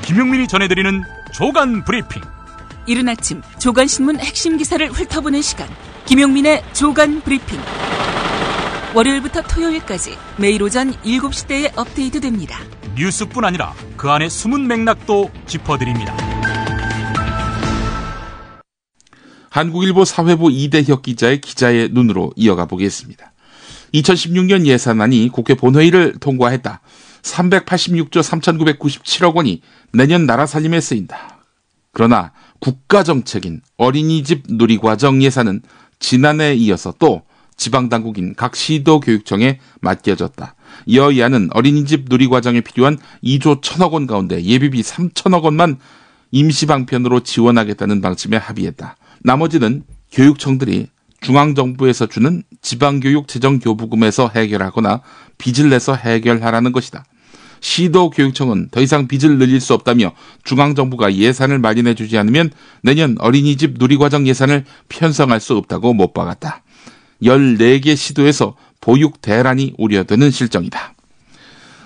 S22: 김용민이 전해드리는 조간 브리핑.
S15: 이른 아침 조간신문 핵심 기사를 훑어보는 시간, 김용민의 조간 브리핑. 월요일부터 토요일까지 매일 오전 7시대에 업데이트됩니다.
S22: 뉴스뿐 아니라 그 안에 숨은 맥락도 짚어드립니다.
S1: 한국일보 사회부 이대혁 기자의 기자의 눈으로 이어가 보겠습니다. 2016년 예산안이 국회 본회의를 통과했다. 386조 3,997억 원이 내년 나라 살림에 쓰인다. 그러나 국가정책인 어린이집 누리과정 예산은 지난해에 이어서 또 지방당국인 각 시도교육청에 맡겨졌다. 여야는 어린이집 누리과정에 필요한 2조 1,000억 원 가운데 예비비 3,000억 원만 임시방편으로 지원하겠다는 방침에 합의했다. 나머지는 교육청들이 중앙정부에서 주는 지방교육재정교부금에서 해결하거나 빚을 내서 해결하라는 것이다. 시도교육청은 더 이상 빚을 늘릴 수 없다며 중앙정부가 예산을 마련해 주지 않으면 내년 어린이집 누리과정 예산을 편성할 수 없다고 못 박았다. 14개 시도에서 보육 대란이 우려되는 실정이다.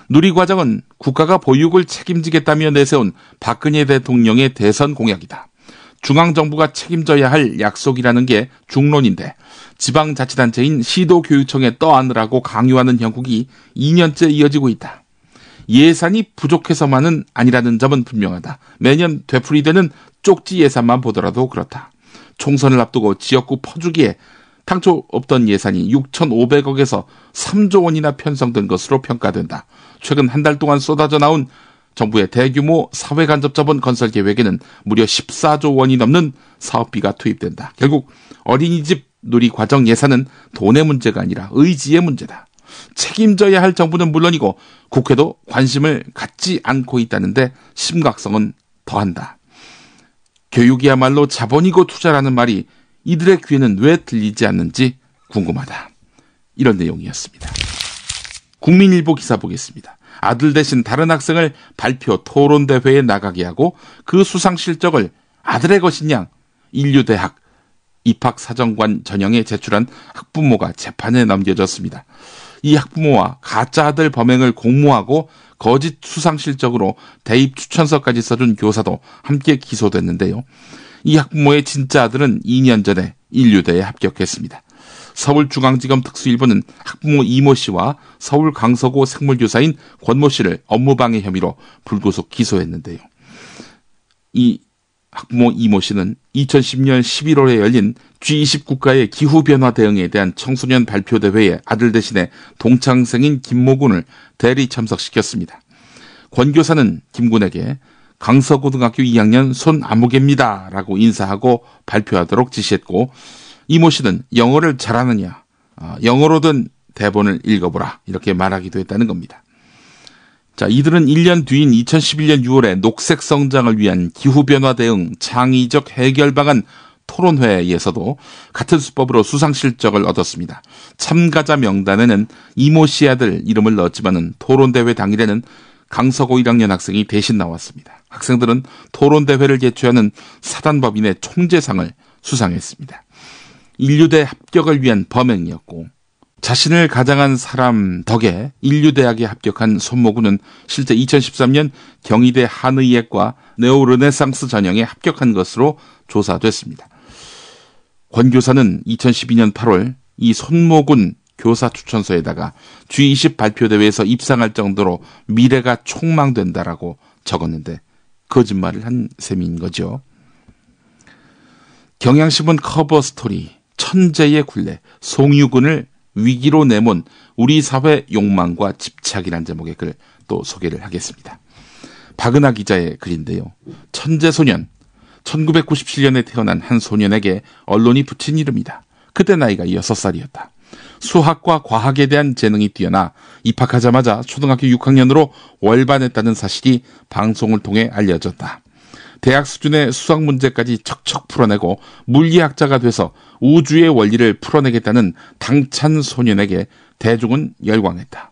S1: 누리과정은 국가가 보육을 책임지겠다며 내세운 박근혜 대통령의 대선 공약이다. 중앙정부가 책임져야 할 약속이라는 게 중론인데 지방자치단체인 시도교육청에 떠안으라고 강요하는 형국이 2년째 이어지고 있다. 예산이 부족해서만은 아니라는 점은 분명하다. 매년 되풀이되는 쪽지 예산만 보더라도 그렇다. 총선을 앞두고 지역구 퍼주기에 당초 없던 예산이 6,500억에서 3조 원이나 편성된 것으로 평가된다. 최근 한 달 동안 쏟아져 나온 정부의 대규모 사회간접자본 건설 계획에는 무려 14조 원이 넘는 사업비가 투입된다. 결국 어린이집 누리과정 예산은 돈의 문제가 아니라 의지의 문제다. 책임져야 할 정부는 물론이고 국회도 관심을 갖지 않고 있다는데 심각성은 더한다. 교육이야말로 자본이고 투자라는 말이 이들의 귀에는 왜 들리지 않는지 궁금하다. 이런 내용이었습니다. 국민일보 기사 보겠습니다. 아들 대신 다른 학생을 발표 토론대회에 나가게 하고 그 수상 실적을 아들의 것인 양 인류대학 입학사정관 전형에 제출한 학부모가 재판에 넘겨졌습니다. 이 학부모와 가짜 아들 범행을 공모하고 거짓 수상 실적으로 대입 추천서까지 써준 교사도 함께 기소됐는데요. 이 학부모의 진짜 아들은 2년 전에 인류대에 합격했습니다. 서울중앙지검 특수일부는 학부모 이모 씨와 서울 강서구 생물교사인 권모 씨를 업무방해 혐의로 불구속 기소했는데요. 이 학부모 이모 씨는 2010년 11월에 열린 G20 국가의 기후변화 대응에 대한 청소년 발표대회에 아들 대신에 동창생인 김모군을 대리 참석시켰습니다. 권 교사는 김 군에게 강서고등학교 2학년 손아무개입니다 라고 인사하고 발표하도록 지시했고, 이모 씨는 영어를 잘하느냐, 영어로 된 대본을 읽어보라 이렇게 말하기도 했다는 겁니다. 자, 이들은 1년 뒤인 2011년 6월에 녹색 성장을 위한 기후변화 대응 창의적 해결 방안 토론회에서도 같은 수법으로 수상 실적을 얻었습니다. 참가자 명단에는 이모 씨 아들 이름을 넣었지만은 토론대회 당일에는 강서고 1학년 학생이 대신 나왔습니다. 학생들은 토론대회를 개최하는 사단법인의 총재상을 수상했습니다. 인류대 합격을 위한 범행이었고, 자신을 가장한 사람 덕에 인류대학에 합격한 손모군은 실제 2013년 경희대 한의예과 네오르네상스 전형에 합격한 것으로 조사됐습니다. 권 교사는 2012년 8월 이 손모군 교사 추천서에다가 G20 발표대회에서 입상할 정도로 미래가 촉망된다라고 적었는데 거짓말을 한 셈인 거죠. 경향신문 커버 스토리 천재의 굴레, 송유군을 위기로 내몬 우리 사회 욕망과 집착이라는 제목의 글 또 소개를 하겠습니다. 박은하 기자의 글인데요. 천재소년, 1997년에 태어난 한 소년에게 언론이 붙인 이름이다. 그때 나이가 6살이었다. 수학과 과학에 대한 재능이 뛰어나 입학하자마자 초등학교 6학년으로 월반했다는 사실이 방송을 통해 알려졌다. 대학 수준의 수학 문제까지 척척 풀어내고 물리학자가 돼서 우주의 원리를 풀어내겠다는 당찬 소년에게 대중은 열광했다.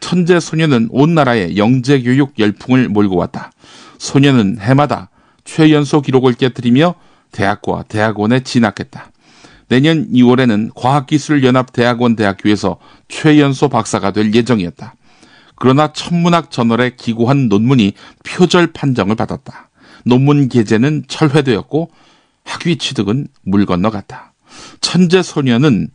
S1: 천재 소년은 온 나라에 영재교육 열풍을 몰고 왔다. 소년은 해마다 최연소 기록을 깨뜨리며 대학과 대학원에 진학했다. 내년 2월에는 과학기술연합대학원 대학교에서 최연소 박사가 될 예정이었다. 그러나 천문학 저널에 기고한 논문이 표절 판정을 받았다. 논문 게재는 철회되었고 학위 취득은 물 건너갔다. 천재 소년은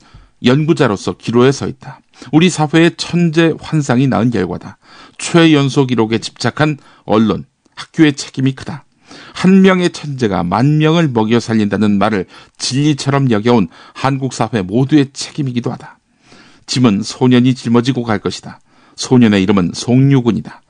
S1: 연구자로서 기로에 서 있다. 우리 사회의 천재 환상이 낳은 결과다. 최연소 기록에 집착한 언론, 학교의 책임이 크다. 한 명의 천재가 만 명을 먹여 살린다는 말을 진리처럼 여겨온 한국 사회 모두의 책임이기도 하다. 짐은 소년이 짊어지고 갈 것이다. 소년의 이름은 송유근이다.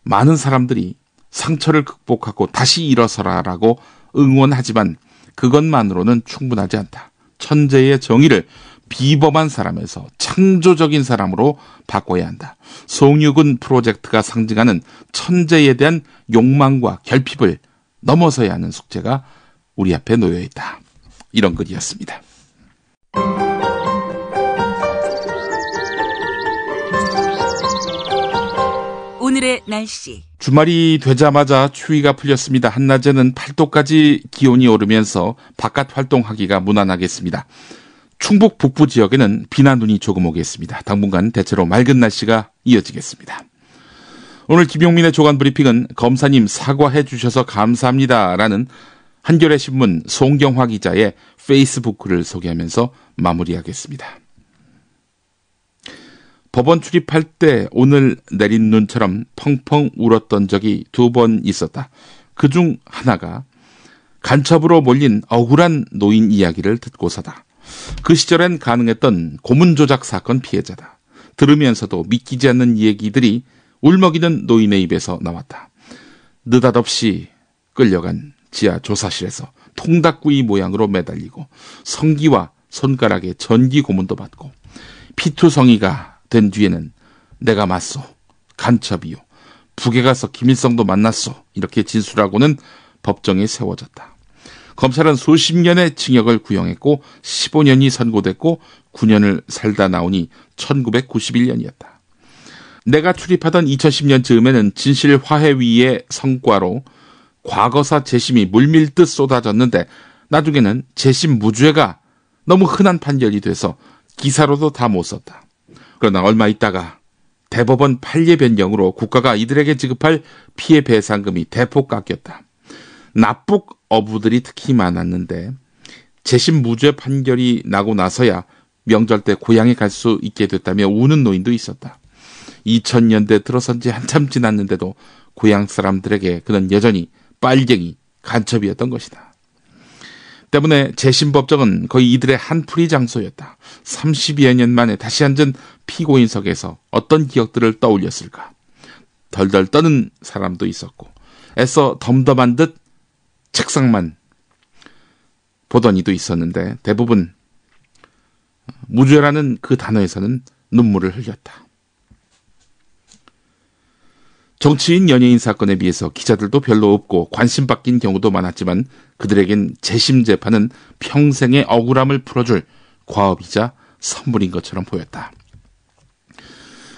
S1: 많은 사람들이 상처를 극복하고 다시 일어서라라고 응원하지만 그것만으로는 충분하지 않다. 천재의 정의를 비범한 사람에서 창조적인 사람으로 바꿔야 한다. 송유근 프로젝트가 상징하는 천재에 대한 욕망과 결핍을 넘어서야 하는 숙제가 우리 앞에 놓여 있다. 이런 글이었습니다.
S15: 오늘의 날씨.
S1: 주말이 되자마자 추위가 풀렸습니다. 한낮에는 8도까지 기온이 오르면서 바깥 활동하기가 무난하겠습니다. 충북 북부 지역에는 비나 눈이 조금 오겠습니다. 당분간 대체로 맑은 날씨가 이어지겠습니다. 오늘 김용민의 조간 브리핑은 검사님 사과해 주셔서 감사합니다라는 한겨레 신문 송경화 기자의 페이스북 글을 소개하면서 마무리하겠습니다. 법원 출입할 때 오늘 내린 눈처럼 펑펑 울었던 적이 2번 있었다. 그중 하나가 간첩으로 몰린 억울한 노인 이야기를 듣고서다. 그 시절엔 가능했던 고문 조작 사건 피해자다. 들으면서도 믿기지 않는 얘기들이 울먹이는 노인의 입에서 나왔다. 느닷없이 끌려간 지하 조사실에서 통닭구이 모양으로 매달리고 성기와 손가락에 전기 고문도 받고 피투성이가 된 뒤에는 내가 맞소, 간첩이요, 북에 가서 김일성도 만났소 이렇게 진술하고는 법정에 세워졌다. 검찰은 수십 년의 징역을 구형했고 15년이 선고됐고 9년을 살다 나오니 1991년이었다. 내가 출입하던 2010년 즈음에는 진실화해위의 성과로 과거사 재심이 물밀듯 쏟아졌는데 나중에는 재심 무죄가 너무 흔한 판결이 돼서 기사로도 다 못 썼다. 그러나 얼마 있다가 대법원 판례 변경으로 국가가 이들에게 지급할 피해 배상금이 대폭 깎였다. 납북 어부들이 특히 많았는데 재심 무죄 판결이 나고 나서야 명절 때 고향에 갈 수 있게 됐다며 우는 노인도 있었다. 2000년대 들어선 지 한참 지났는데도 고향 사람들에게 그는 여전히 빨갱이, 간첩이었던 것이다. 때문에 재심법정은 거의 이들의 한풀이 장소였다. 30여 년 만에 다시 앉은 피고인석에서 어떤 기억들을 떠올렸을까. 덜덜 떠는 사람도 있었고 애써 덤덤한 듯 책상만 보던 이도 있었는데 대부분 무죄라는 그 단어에서는 눈물을 흘렸다. 정치인, 연예인 사건에 비해서 기자들도 별로 없고 관심 바뀐 경우도 많았지만 그들에겐 재심 재판은 평생의 억울함을 풀어줄 과업이자 선물인 것처럼 보였다.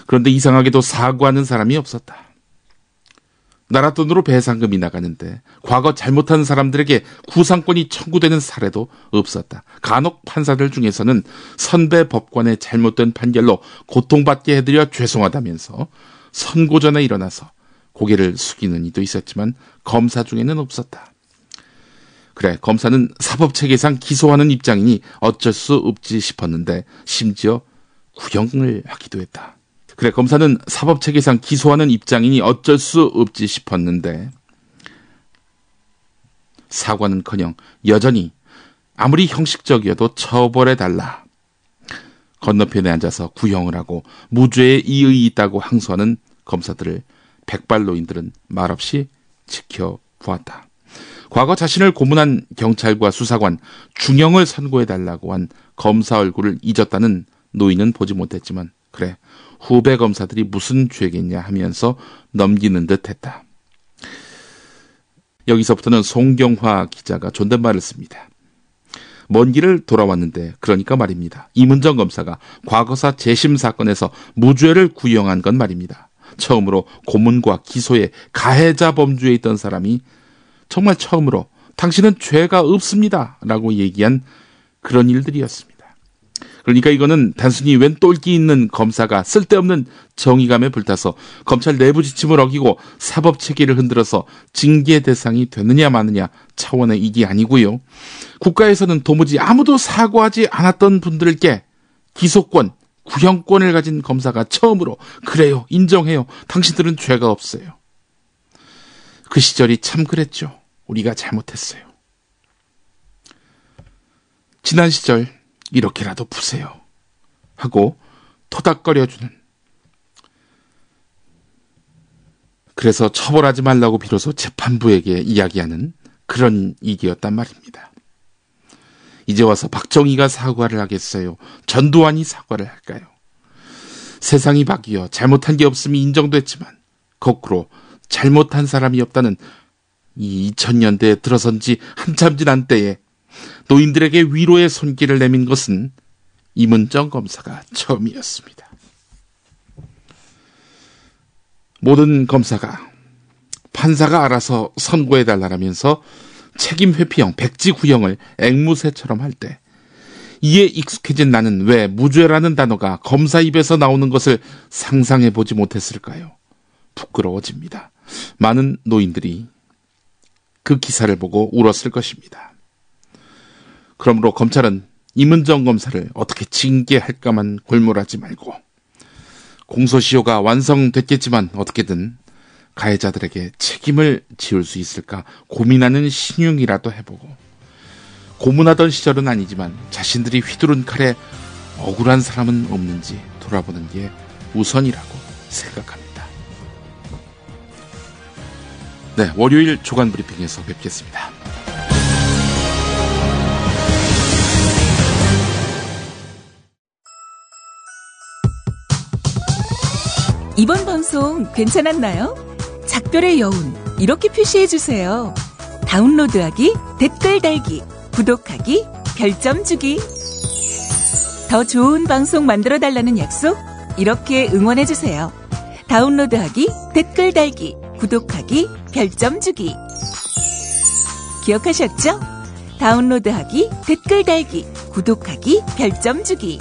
S1: 그런데 이상하게도 사과하는 사람이 없었다. 나라 돈으로 배상금이 나가는데 과거 잘못한 사람들에게 구상권이 청구되는 사례도 없었다. 간혹 판사들 중에서는 선배 법관의 잘못된 판결로 고통받게 해드려 죄송하다면서 선고 전에 일어나서 고개를 숙이는 이도 있었지만 검사 중에는 없었다. 그래, 검사는 사법체계상 기소하는 입장이니 어쩔 수 없지 싶었는데 심지어 구형을 하기도 했다. 그래, 검사는 사법체계상 기소하는 입장이니 어쩔 수 없지 싶었는데 사과는커녕 여전히 아무리 형식적이어도 처벌해달라. 건너편에 앉아서 구형을 하고 무죄에 이의 있다고 항소하는 검사들을 백발노인들은 말없이 지켜보았다. 과거 자신을 고문한 경찰과 수사관, 중형을 선고해달라고 한 검사 얼굴을 잊었다는 노인은 보지 못했지만 그래 후배 검사들이 무슨 죄겠냐 하면서 넘기는 듯 했다. 여기서부터는 송경화 기자가 존댓말을 씁니다. 먼 길을 돌아왔는데 그러니까 말입니다. 이문정 검사가 과거사 재심 사건에서 무죄를 구형한 건 말입니다. 처음으로 고문과 기소에 가해자 범주에 있던 사람이 정말 처음으로 당신은 죄가 없습니다 라고 얘기한 그런 일들이었습니다. 그러니까 이거는 단순히 웬 똘끼 있는 검사가 쓸데없는 정의감에 불타서 검찰 내부 지침을 어기고 사법체계를 흔들어서 징계 대상이 되느냐 마느냐 차원의 이게 아니고요. 국가에서는 도무지 아무도 사과하지 않았던 분들께 기소권, 구형권을 가진 검사가 처음으로 그래요, 인정해요, 당신들은 죄가 없어요. 그 시절이 참 그랬죠. 우리가 잘못했어요. 지난 시절 이렇게라도 푸세요 하고 토닥거려주는, 그래서 처벌하지 말라고 비로소 재판부에게 이야기하는 그런 일이었단 말입니다. 이제 와서 박정희가 사과를 하겠어요? 전두환이 사과를 할까요? 세상이 바뀌어 잘못한 게 없음이 인정됐지만 거꾸로 잘못한 사람이 없다는 이 2000년대에 들어선 지 한참 지난 때에 노인들에게 위로의 손길을 내민 것은 이문정 검사가 처음이었습니다. 모든 검사가 판사가 알아서 선고해달라면서 책임 회피형, 백지 구형을 앵무새처럼 할 때 이에 익숙해진 나는 왜 무죄라는 단어가 검사 입에서 나오는 것을 상상해보지 못했을까요? 부끄러워집니다. 많은 노인들이 그 기사를 보고 울었을 것입니다. 그러므로 검찰은 이문정 검사를 어떻게 징계할까만 골몰하지 말고 공소시효가 완성됐겠지만 어떻게든 가해자들에게 책임을 지울 수 있을까 고민하는 신용이라도 해보고, 고문하던 시절은 아니지만 자신들이 휘두른 칼에 억울한 사람은 없는지 돌아보는 게 우선이라고 생각합니다. 네, 월요일 조간 브리핑에서 뵙겠습니다.
S15: 이번 방송 괜찮았나요? 작별의 여운 이렇게 표시해주세요. 다운로드하기, 댓글 달기, 구독하기, 별점 주기. 더 좋은 방송 만들어달라는 약속 이렇게 응원해주세요. 다운로드하기, 댓글 달기, 구독하기, 별점 주기. 기억하셨죠? 다운로드하기, 댓글 달기, 구독하기, 별점 주기.